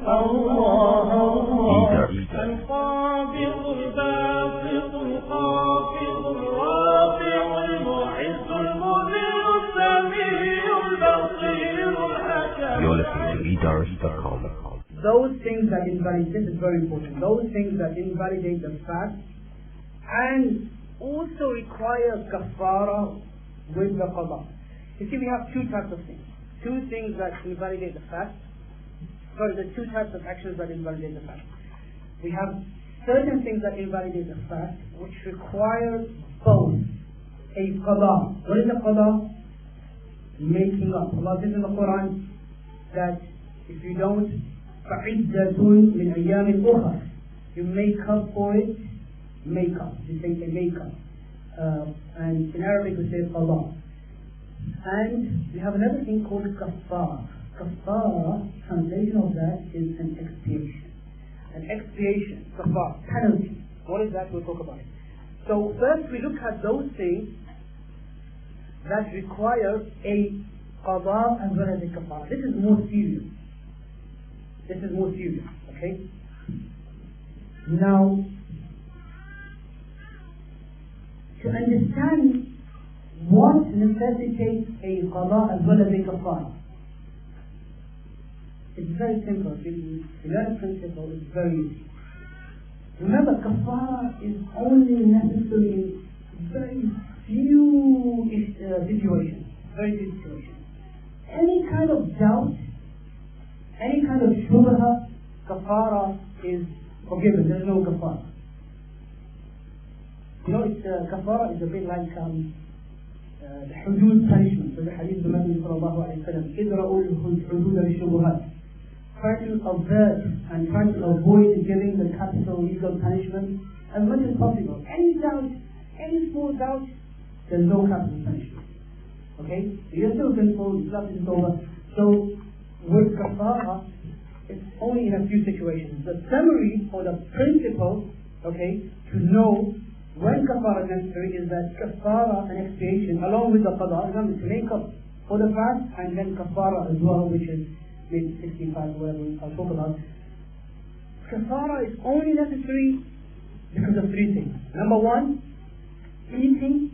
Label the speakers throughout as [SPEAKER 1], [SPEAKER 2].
[SPEAKER 1] الله القابض الباسط الخافض الرافع المعز المذل السميع البصير الحكم.
[SPEAKER 2] You're listening to Biography.com.
[SPEAKER 3] Those things that invalidate, this is very important, those things that invalidate the fast and also require kaffara with the qadha. You see, we have two types of things. Two things that invalidate the fast. Sorry, the two types of actions that invalidate the fast. We have certain things that invalidate the fast which require both a qadha. What is a qadha? Making up. Allah says in the Quran that if you don't, فَعِدَّةٌ مِنْ أَيَّامٍ أُخَرٍ, you make up for it, make up. You say a make up. And in Arabic we say qadha. And we have another thing called kaffara. Kaffara, translation of that is an expiation. An expiation, kaffara, penalty. What is that? We'll talk about it. So first we look at those things that require a qadha as well as a kaffara. This is more serious. This is more serious, okay? Now, to understand what necessitates a qadha as well as a kaffara, it's very simple. If you learn principle, it's very easy. Remember, kaffara is only necessary in very few situations. Very few situations. Any kind of doubt, any kind of shubha, kaffara is forgiven. There's no kaffara. You know, kaffara is a bit like the hudud punishment. So the hadith of the Messenger sallallahu alayhi wa sallam, idra'ul hudud al-shubuhat. Try to avert and try to avoid giving the capital legal punishment as much as possible. Any doubt, any small doubt, there's no capital punishment. Okay? So you're still sinful, Islam is over. So with kaffara, it's only in a few situations. The summary or the principle, okay, to know when kaffara is necessary is that kaffara and expiation along with the qadha, remember to make up for the fast, and then kaffara as well, which is maybe 65 or whatever I'll talk about. Kaffara is only necessary because of three things. Number one, eating.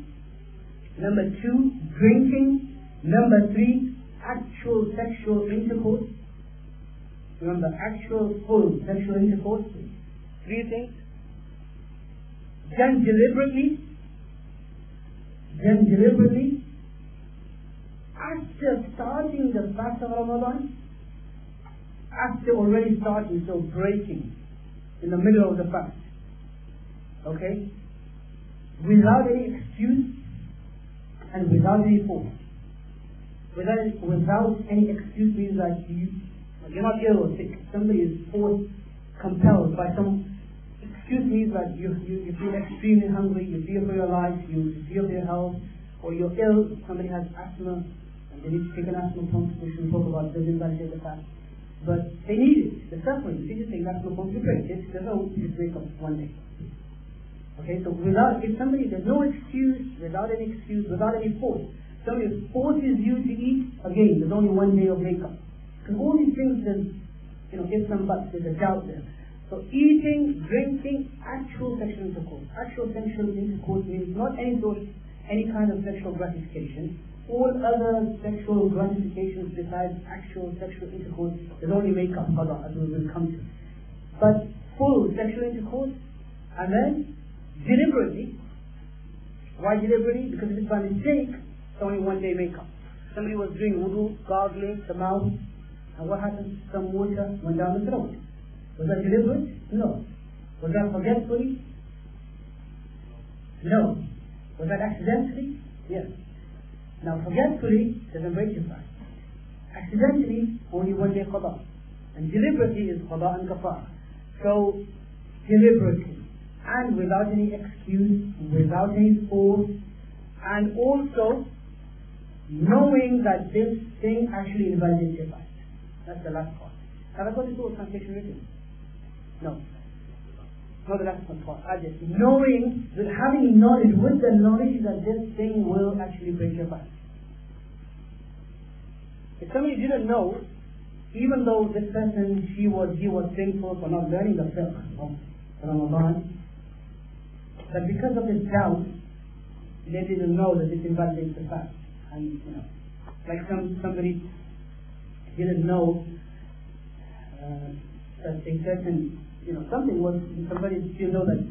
[SPEAKER 3] Number two, drinking. Number three, actual sexual intercourse. Remember, actual full sexual intercourse. Three things. Done deliberately. After starting the fast of Ramadan. After already starting, so breaking in the middle of the fast. Okay? Without any excuse and without any force. Without any excuse means that you're not ill or sick. Somebody is forced, compelled by some excuse means that you feel extremely hungry, you fear for your life, you fear for your health, or you're ill, somebody has asthma, and they need to take an asthma pump, which we'll talk about, doesn't validate the fast. But they need it, they're suffering, they just take an asthma pump to break it, there's no just wake up one day. Okay, so if somebody, there's no excuse, without any excuse, without any force, somebody forces you to eat, again, there's only one day of makeup. Because all these things, there's, ifs and buts, there's a doubt there. So eating, drinking, actual sexual intercourse. Actual sexual intercourse means not any kind of sexual gratification. All other sexual gratifications besides actual sexual intercourse, there's only makeup, qadha, as we will come to. But full sexual intercourse, and then deliberately. Why deliberately? Because if it's by mistake, it's only one day makeup. Somebody was doing wudu, gargling the mouth, and what happened? Some water went down the throat. Was that deliberate? No. Was that forgetfully? No. Was that accidentally? Yes. Now forgetfully doesn't break your fast. Accidentally, only one day qadha. And deliberately is qadha and kaffara. So, deliberately, and without any excuse, without any force, and also knowing that this thing actually invalidates your fast. That's the last part. Have I got this whole translation written? No. Not the last part. Knowing, with having knowledge, with the knowledge that this thing will actually break your fast. If somebody didn't know, even though this person, he was sinful for not learning the fiqh of Ramadan, but because of his doubt, they didn't know that this invalidates the fast. And like somebody didn't know that a certain, something was, somebody didn't know that,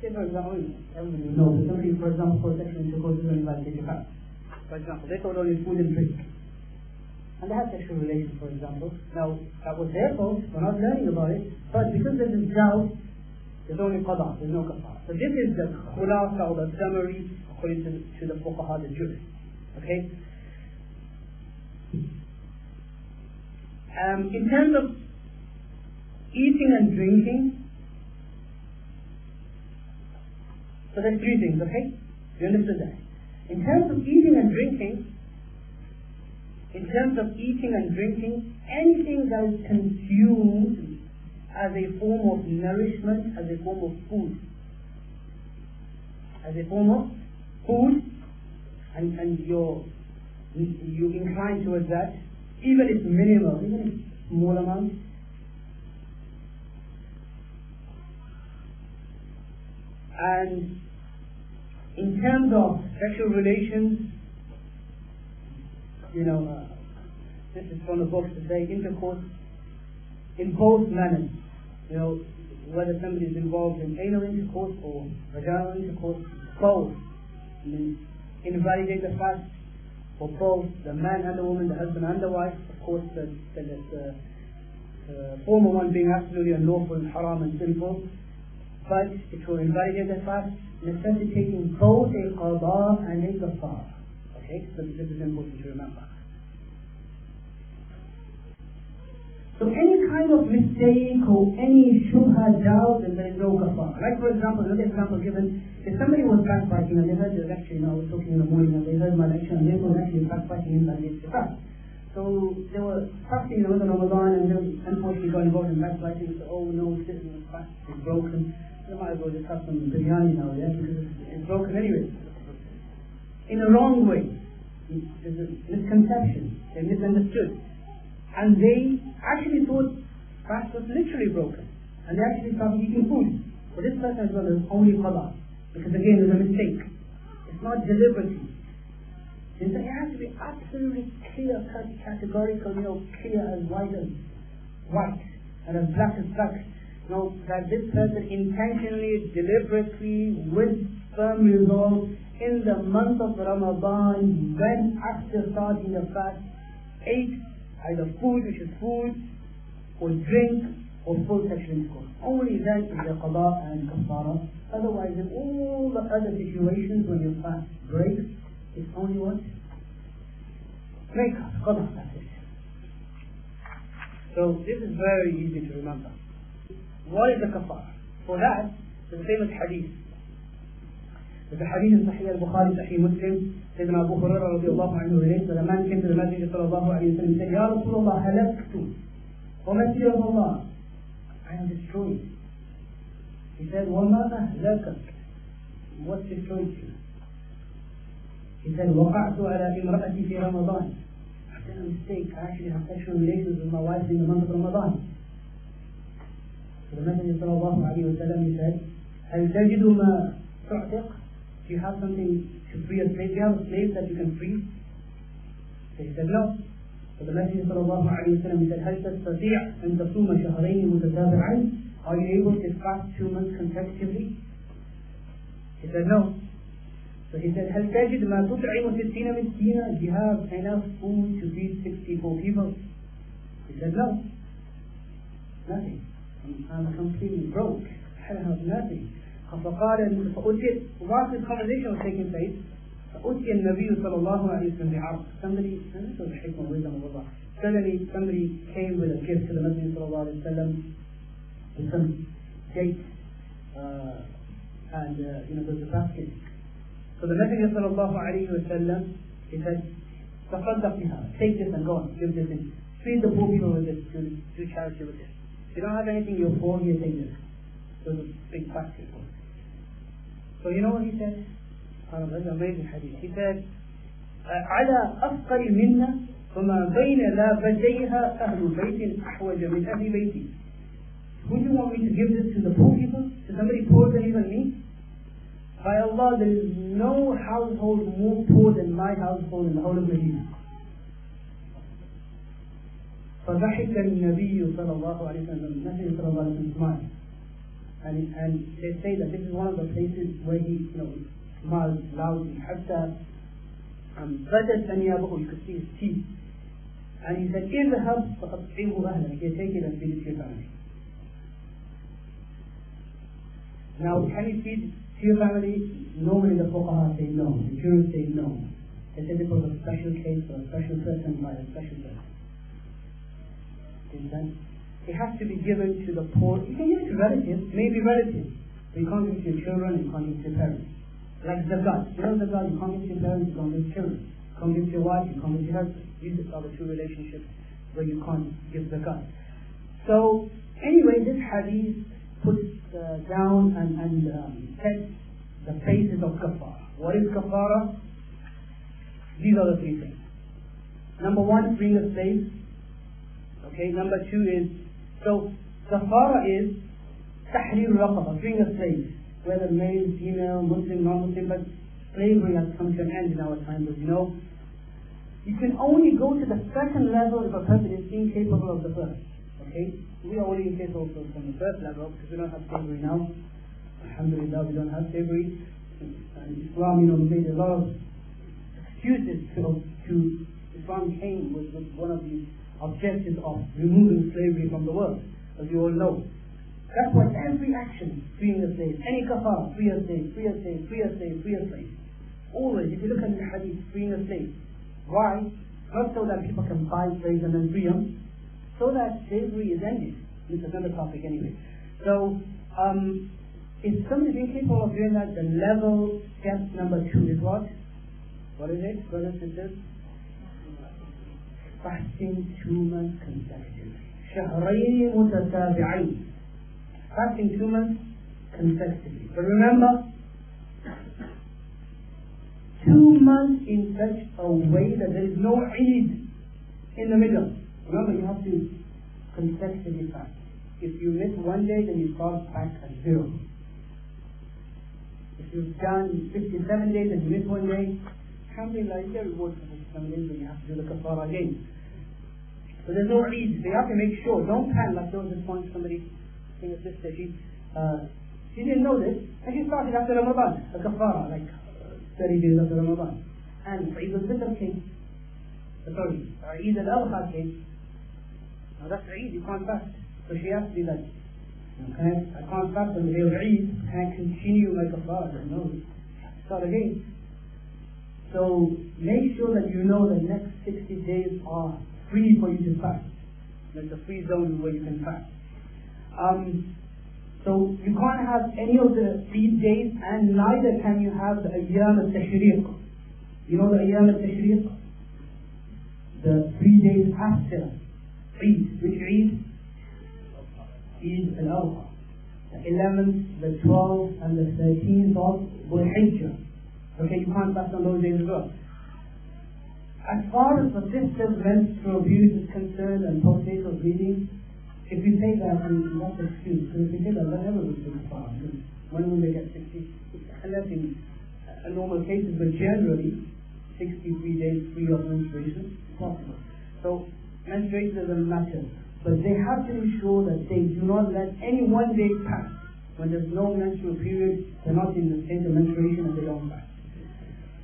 [SPEAKER 3] say for example, everybody will know, that somebody, for example, for sexual intercourse is only valid the fast. For example, they thought only food and drink. And they had sexual relations, for example. Now, that was their fault, we're not learning about it, but because there's this doubt, there's only qadha, there's no kaffara. So this is the khulasa or the summary according to the fuqaha, the jurists. Okay? In terms of eating and drinking, so there's three things, okay? You understood that? In terms of eating and drinking, anything that is consumed as a form of nourishment, as a form of food, and you incline towards that, even if minimal, even if small amount. And in terms of sexual relations, this is from the book to say intercourse in both manners. Whether somebody is involved in anal intercourse or vaginal intercourse, both invalidate the fast for both the man and the woman, the husband and the wife. Of course, the former one being absolutely unlawful, haram and sinful, but it will invalidate the fast, necessitating both a qadha and a kaffara. Okay, so this is important to remember. So any kind of mistake or any shubha, doubt, then there is no kaffara. Like for example, another example given, if somebody was backbiting and they heard the lecture, I was talking in the morning and they heard my lecture and they were actually backbiting in that fast. So they were fasting in Ramadan and then unfortunately got involved in backbiting. So, oh no, this fast is broken. So I might as well just have some biryani now, yeah, because it's broken anyway. In a wrong way. There's a misconception. They misunderstood. And they actually thought fast was literally broken. And they actually started eating food. For this person as well, there's only qadha. Because again, there's a mistake. It's not deliberately. It has to be absolutely clear, categorical, clear as white, and as black as black. That this person intentionally, deliberately, with firm resolve, in the month of Ramadan, when after starting the fast, ate either food, which is food, or drink, or full sexual intercourse. Only then is the qadha and kaffara. Otherwise, in all the other situations when your fast breaks, it's only what? Breakup, qadha, that's it. So this is very easy to remember. What is the kaffara? For that, there's a famous hadith. There's a hadith in Sahih al-Bukhari, Sahih Muslim. Sayyidina Abu Hurairah radiallahu anhu relates that a man came to the Messenger sallallahu alayhi wa sallam and said, Ya Rasulullah, halaktu. O Messenger of Allah, I am destroyed. He said, وَمَا أَهْلَكَكَ? What destroyed you? He said, وَقَعْتُ عَلَى إِمْرَأَتِي فِي رَمَضَانِ. I've done a mistake. I actually have sexual relations with my wife in the month of Ramadan. So the Messenger sallallahu alayhi wa sallam, he said, هَلْ تَجِدُ مَا تُعْتِقْ? Do you have something to free a slave? Do you have a slave that you can free? So he said, no. So the Messenger sallallahu alayhi wa sallam, he said, هَلْ تَسْتَطِيعْ أَن تَصُومَ شَهْرَيْنِ مُتَتَابِعَيْنِ? Are you able to fast 2 months consecutively? He said, no. So he said, هَلْ تَجِدْ مَا تُطْعِمُ 60 مِسْكِينًا? Do you have enough food to feed 64 people? He said, no. Nothing. I'm completely broke. I have nothing. فقال فأتي, whilst this conversation was taking place, فأتي النبي صلى الله عليه وسلم بعرض. Somebody, and this was the hikmah wisdom of Allah. Suddenly somebody came with a gift to the Messenger صلى الله عليه وسلم with some dates and there's a basket. So the Messenger صلى الله عليه وسلم, he said, تصدق بها, take this and go on, give this in. Feed the poor people with this, do charity with this. If you don't have anything, you're poor, here, take this. So there's a big basket. So you know what he said? That's an amazing hadith. He said, على أفقر منا فما بين لابتيها أهل بيت أحوج من أهل بيتي. Would you want me to give this to the poor people? To somebody poorer than even me? By Allah, there is no household more poor than my household in the whole of Medina. فضحك النبي صلى الله عليه وسلم. Messenger صلى الله عليه وسلم smiled. And they say that this is one of the places where he, smiled loudly. حتى بدت أنيابه, you could see his teeth. And he said, اذهب فأطعمه أهلك. Here, take it and feed it to your family. Now, can you feed to your family? Normally the fuqaha say no. The jurists say no. They say this was a special case or a special person by a special person. It has to be given to the poor. You can give it to relatives, maybe relatives. But you can't give it to your children, you can't give it to your parents. Like zakat. You know zakat, you can't give it to your parents, you can't give it to your children. You can't give it to your wife, you can't give it to your husband. These are the two relationships where you can't give zakat. So, anyway, this hadith puts down and sets the basis of kaffara. What is kaffara? These are the three things. Number one, freeing a slave. Okay, number two is, so kaffara is tahrir raqaba, freeing a slave, whether male, female, Muslim, non-Muslim, but slavery has come to an end in our times, as you know. You can only go to the second level if a person is incapable of the first. Okay? We are only incapable from the first level because we don't have slavery now. Alhamdulillah, we don't have slavery. And Islam, made a lot of excuses to Islam came with one of the objectives of removing slavery from the world, as you all know. That's why every action, freeing a slave, any kaffara, free a slave, free a slave, free a slave, free a slave. Always, if you look at the hadith, freeing a slave. Why? Not so that people can buy slaves and then free them, so that slavery is ended. This is another topic anyway. So, if somebody is incapable of doing that, the level, step number 2 is what? What is it, brothers and sisters? Fasting 2 months consecutively. شهرين متتابعين. Fasting 2 months consecutively. But remember, 2 months in such a way that there is no Eid in the middle. Remember, you have to consecutively fast. If you miss one day, then you start back at 0. If you've done 57 days and you miss one day, alhamdulillah, you get reward for 57 days, but you have to do the kaffara again. So there's no Eid. So you have to make sure. Don't plan like there was this point somebody, I think a sister, she didn't know this, and she started after Ramadan, the kaffara, like 30 days after Ramadan. And Eid al-Fitr came. Sorry, Eid al-Adha came. Now that's Eid, you can't fast. So she asked me that, I can't fast on the day of Eid, can I continue my kaffara? No, start again. So make sure that you know the next 60 days are free for you to fast. There's a free zone where you can fast. So you can't have any of the 3 days, and neither can you have the Ayyam al-Tashriq. You know the Ayyam al-Tashriq? The 3 days after Eid. Which Eid? Eid al-Adha. The 11th, the 12th, and the 13th of Dhul-Hijjah. Okay, you can't fast on those days as well. As far as the sister's menstrual abuse is concerned and postnatal bleeding, if you say that, then that's an excuse. Because if you say that, whatever will do far. When will they get 60? Unless in normal cases, but generally, 63 days free of menstruation is possible. So, menstruation doesn't matter. But they have to ensure that they do not let any one day pass. When there's no menstrual period, they're not in the state of menstruation and they don't fast.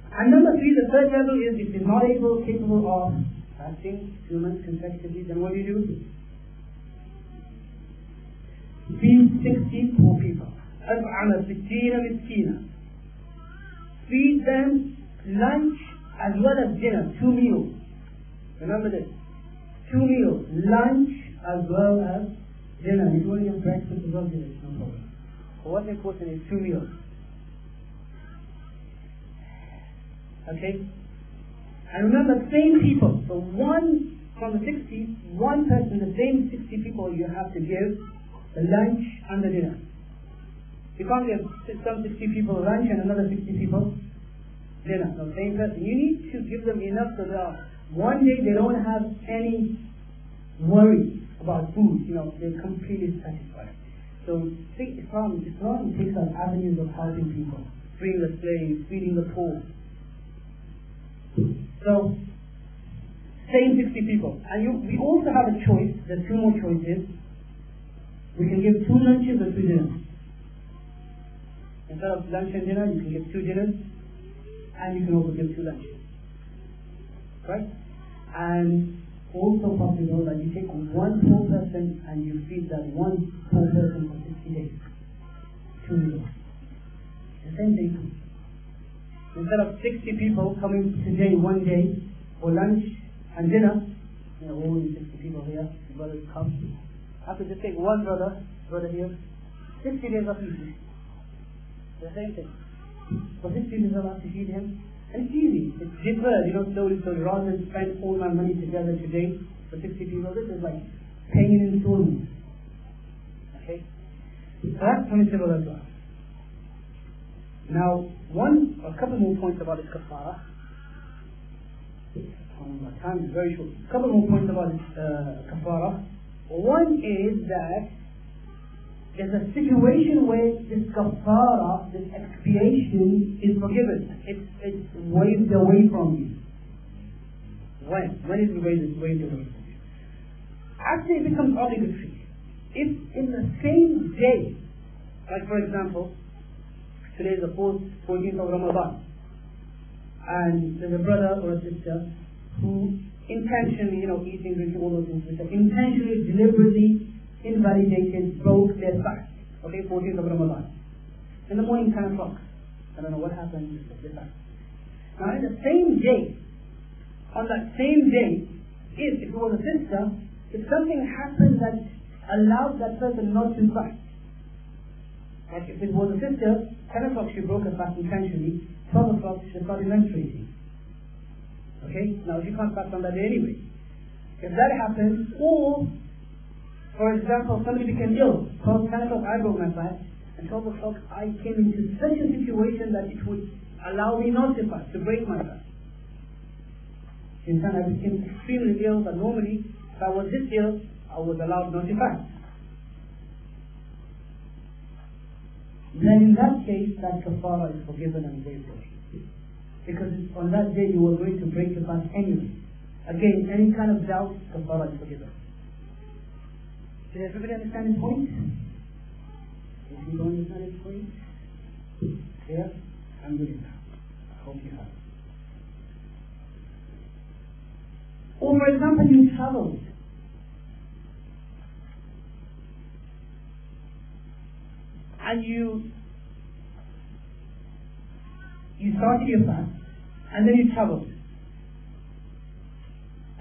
[SPEAKER 3] And number 3, the third level is if they're not capable of fasting 2 months consecutively, then what do? Feed 60 poor people. أطعم 60 مسكينا. Feed them lunch as well as dinner, 2 meals. Remember this. 2 meals, lunch as well as dinner. If you want to get breakfast as well, dinner, no problem. But what's important is 2 meals. Okay? And remember, same people. So one from the 60, one person, the same 60 people you have to give the lunch and the dinner. You can't give some 60 people lunch and another 60 people dinner. No, same person. You need to give them enough so they are One day they don't have any worry about food, they're completely satisfied. So Islam takes us avenues of helping people, freeing the slaves, feeding the poor. So, same 60 people. And we also have a choice, there's two more choices. We can give 2 lunches or 2 dinners. Instead of lunch and dinner, you can give 2 dinners, and you can also give 2 lunches. Right? And also possible that you take 1 poor person and you feed that 1 poor person for 60 days. 2 meals. The same thing. Instead of 60 people coming today, one day, for lunch and dinner, only 60 people here, brothers come. I have to just take one brother here, 60 days of eating. The same thing. For 60 days I have to feed him. And it's easy. It's deferred, slowly. Rather than spend all my money together today for 60 people, this is like paying in installments. Okay? So that's permissible as well. Now, a couple more points about this Kaffara. My time is very short. A couple more points about this Kaffara. One is that there's a situation where this Kaffara, this expiation, is forgiven. It's waved away from you. When? When is it waved away? After it becomes obligatory. If in the same day, like for example, today is the 14th of Ramadan, and there's a brother or a sister who intentionally, eating, drinking, all those things, intentionally, deliberately invalidated, broke their fast. Okay, 14th of Ramadan. In the morning, 10 o'clock. I don't know what happened. Now, in the same day, on that same day, if it was a sister, if something happened that allowed that person not to fast, like if it was a sister, 10 o'clock she broke her fast intentionally, 12 o'clock she started menstruating. Okay? Now she can't fast on that day anyway. If that happens, or, for example, somebody became ill, 10 o'clock I broke my fast, and 12 o'clock I came into such a situation that it would allow me not to fast, to break my fast. In time I became extremely ill, but normally, if I was this ill, I was allowed not to fast. Then in that case, that Kaffara is forgiven and waived away. Because on that day you were going to break the fast anyway. Again, any kind of doubt, Kaffara is forgiven. Did everybody understand his point? If you don't understand his point, yeah, alhamdulillah. I hope you have. Or for example, you traveled. And you started your fast, and then you traveled.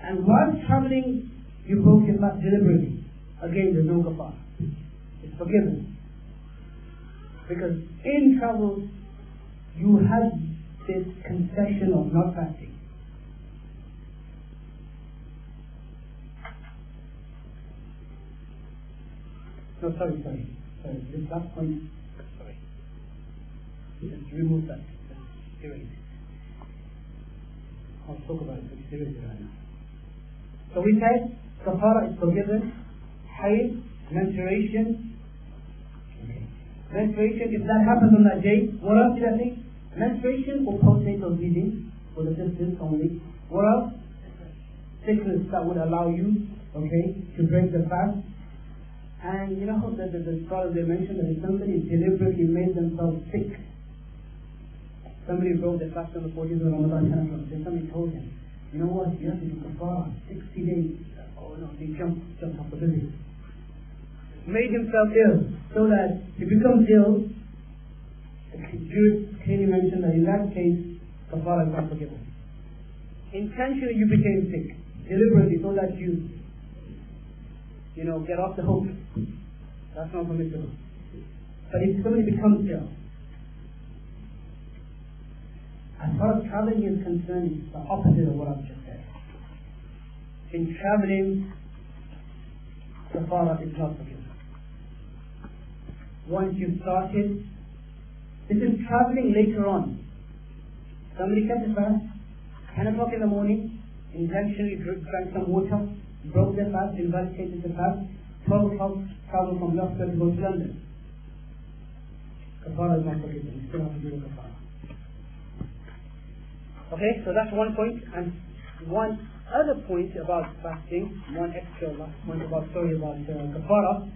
[SPEAKER 3] And while traveling, you broke your fast deliberately. Again, there's no Kaffara. It's forgiven. Because in travel, you had this concession of not fasting. No, sorry. This last point, sorry. Just remove that. Just erase it. I'll talk about it, but just erase it right now. So we said, Kaffara is forgiven. Hayd, menstruation. Okay. Menstruation, if that happens on that day, what else did I say? Menstruation or postnatal bleeding, for the sisters only. What else? Sickness that would allow you, to break the fast. And the scholars, they mentioned that if somebody deliberately made themselves sick, somebody broke the fast on the 14th of Ramadan, then somebody told him, you know what, you have to do Kaffara, 60 days. Oh no, he jumped off the building. Made himself ill, so that he becomes ill. The Jews clearly mentioned that in that case, Kaffara is not forgiven. Intentionally you became sick, deliberately, so that you get off the hook. That's not permissible. But if somebody becomes ill, as far as traveling is concerned, it's the opposite of what I've just said. In traveling, Kaffara is not forgiven. Once you've started, this is traveling later on. Somebody kept the fast, 10 o'clock in the morning, intentionally drank some water, broke their fast, invalidated the fast, 12 hours travel from Leicester to go to London. Kaffara is not forgiven, you still have to do the kaffara. Okay, so that's one point. And one other point about fasting, one extra last point about kaffara,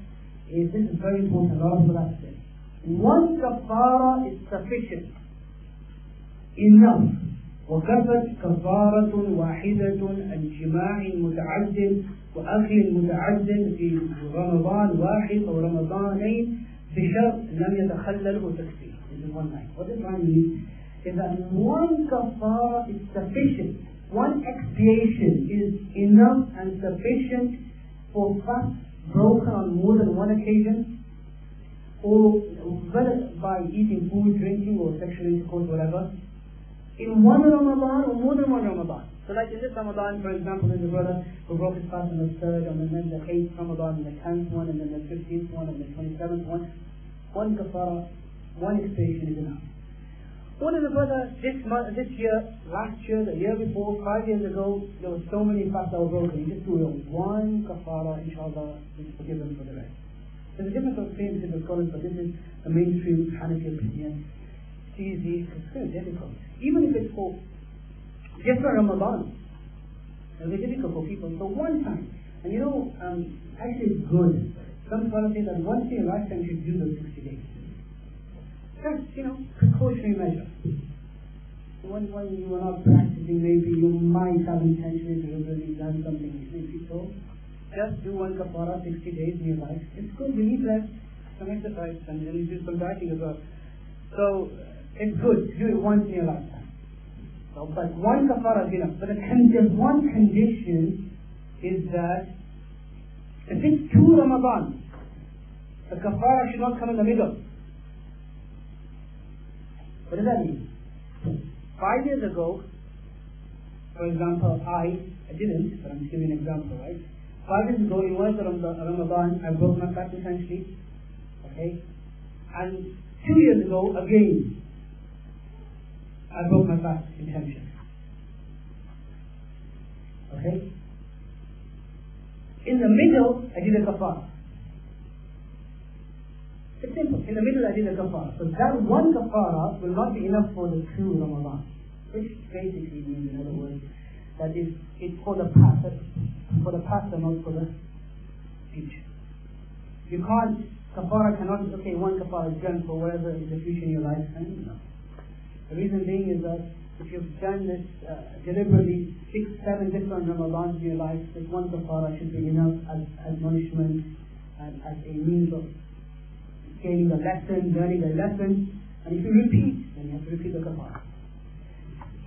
[SPEAKER 3] is this is very important. A lot of people ask this. One kaffara is sufficient, enough. وكفت كفارة واحدة عن جماع متعدد وأكل متعدد في رمضان واحد أو رمضانين بشرط لم يتخلله تكفير. This is one line. What does that mean? Is that one kafara is sufficient, one expiation is enough and sufficient for fast broken on more than one occasion, or whether by eating food, drinking, or sexual intercourse, whatever, in one Ramadan or more than one Ramadan. So like in this Ramadan, for example, there's a brother who broke his fast on the 3rd, and then the 8th Ramadan, and the 10th one, and then the 15th one, and the 27th one. One kafara, one expiation is enough. One of the brothers this year, last year, the year before, 5 years ago, there were so many fasts that were broken. He just threw one kafara, inshallah, is forgiven for the rest. There's a difference of opinion between the scholars, but this is the mainstream Hanafi opinion. It's easy, it's very difficult. Even if it's for just for Ramadan, it'll be difficult for people. So one time, and actually it's good. Some scholars say that once in a lifetime you should do those 60 days. That's, precautionary measure. When you are not practicing, maybe you might have intentionally deliberately done something maybe so. Just do one kafara, 60 days in your life. It's good, you need rest, some exercise, and then you do some dieting as well. So, it's good to do it once in your lifetime. So, but one kafara is enough. But there's one condition is that if it's 2 Ramadan, the kafara should not come in the middle. What does that mean? 5 years ago, for example, I didn't, but I'm just giving an example, right? 5 years ago, in one of the Ramadan, I broke my fast intentionally, okay? And 2 years ago, again, I broke my fast intention. Okay? In the middle, I did a kafara. It's simple. In the middle, I did a kafara. So that one kafara will not be enough for the 2 Ramadan. Which basically means, in other words, that it's for the past, and not for the future. You can't, kafara cannot, okay, one kafara is done for whatever is the future in your life. No. The reason being is that if you've done this deliberately 6, 7 different Ramadans in your life, this one kafara should be enough as admonishment and as a means of gaining a lesson, learning a lesson. And if you repeat, then you have to repeat the kafara.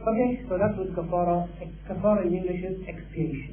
[SPEAKER 3] Okay, so that's what kafara in English is expiation.